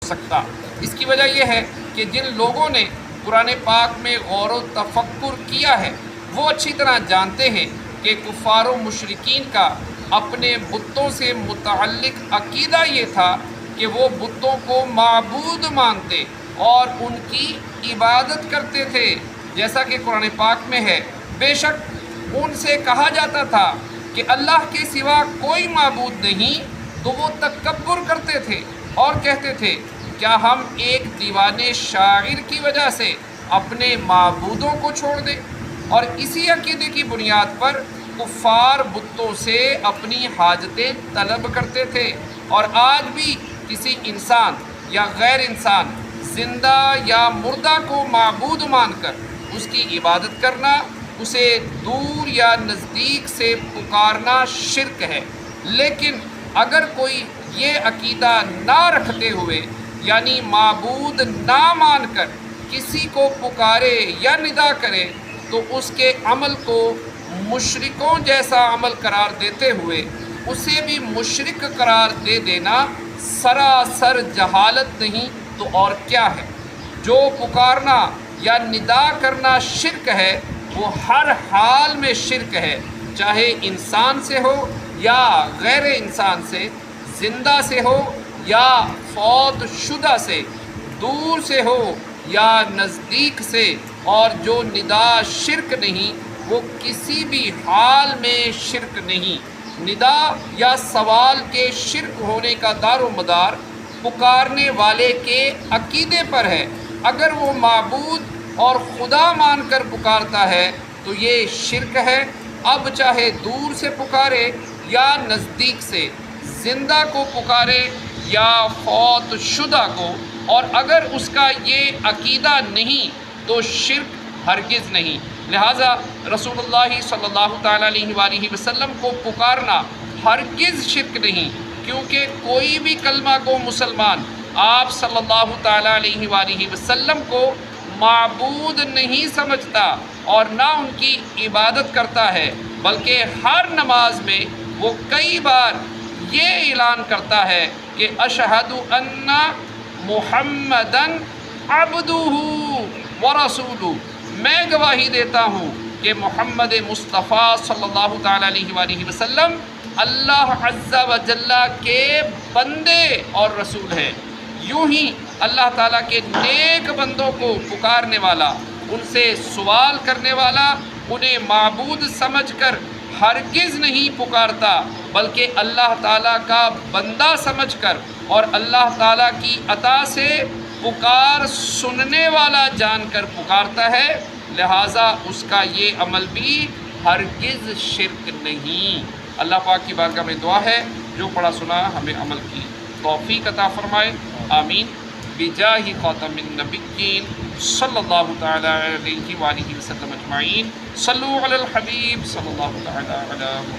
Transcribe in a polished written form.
سکتا۔ اس کی وجہ یہ ہے کہ جن لوگوں نے قرآن پاک میں غور و تفکر کیا ہے وہ اچھی طرح جانتے ہیں کہ کفار و مشرکین کا اپنے بتوں سے متعلق عقیدہ یہ تھا کہ وہ بتوں کو معبود مانتے اور ان کی عبادت کرتے تھے، جیسا کہ قرآن پاک میں ہے۔ بے شک ان سے کہا جاتا تھا کہ اللہ کے سوا کوئی معبود نہیں، تو وہ تکبر کرتے تھے اور کہتے تھے کیا ہم ایک دیوانے شاعر کی وجہ سے اپنے معبودوں کو چھوڑ دیں؟ اور اسی عقیدے کی بنیاد پر کفار بتوں سے اپنی حاجتیں طلب کرتے تھے۔ اور آج بھی کسی انسان یا غیر انسان، زندہ یا مردہ کو معبود مان کر اس کی عبادت کرنا، اسے دور یا نزدیک سے پکارنا شرک ہے۔ لیکن اگر کوئی یہ عقیدہ نہ رکھتے ہوئے، یعنی معبود نہ مان کر کسی کو پکارے یا ندا کرے، تو اس کے عمل کو مشرکوں جیسا عمل قرار دیتے ہوئے اسے بھی مشرک قرار دے دینا سراسر جہالت نہیں تو اور کیا ہے۔ جو پکارنا یا ندا کرنا شرک ہے وہ ہر حال میں شرک ہے، چاہے انسان سے ہو یا غیر انسان سے، زندہ سے ہو یا فوت شدہ سے، دور سے ہو یا نزدیک سے۔ اور جو ندا شرک نہیں وہ کسی بھی حال میں شرک نہیں۔ ندا یا سوال کے شرک ہونے کا دار و مدار پکارنے والے کے عقیدے پر ہے۔ اگر وہ معبود اور خدا مان کر پکارتا ہے تو یہ شرک ہے، اب چاہے دور سے پکارے یا نزدیک سے، زندہ کو پکارے یا فوت شدہ کو۔ اور اگر اس کا یہ عقیدہ نہیں تو شرک ہرگز نہیں۔ لہٰذا رسول اللہ صلی اللہ تعالیٰ علیہ وآلہ وسلم کو پکارنا ہرگز شرک نہیں، کیونکہ کوئی بھی کلمہ کو مسلمان آپ صلی اللہ تعالیٰ علیہ وآلہ وسلم کو معبود نہیں سمجھتا اور نہ ان کی عبادت کرتا ہے، بلکہ ہر نماز میں وہ کئی بار یہ اعلان کرتا ہے کہ اشہد ان محمدن عبدہ ورسولہ، میں گواہی دیتا ہوں کہ محمد مصطفیٰ صلی اللہ تعالیٰ علیہ وآلہ وسلم اللہ عز و جل کے بندے اور رسول ہیں۔ یوں ہی اللہ تعالیٰ کے نیک بندوں کو پکارنے والا، ان سے سوال کرنے والا، انہیں معبود سمجھ کر ہرگز نہیں پکارتا، بلکہ اللہ تعالیٰ کا بندہ سمجھ کر اور اللہ تعالیٰ کی عطا سے پکار سننے والا جان کر پکارتا ہے۔ لہٰذا اس کا یہ عمل بھی ہرگز شرک نہیں۔ اللہ پاک کی بارگاہ میں دعا ہے جو پڑھا سنا ہمیں عمل کی توفیق عطا فرمائے، آمین۔ بجاہ خاتم النبیین صلی اللہ تعالیٰ علیہ وآلہ وسلم اجمعین۔ صلو علی الحبیب صلی اللہ تعالیٰ علیہ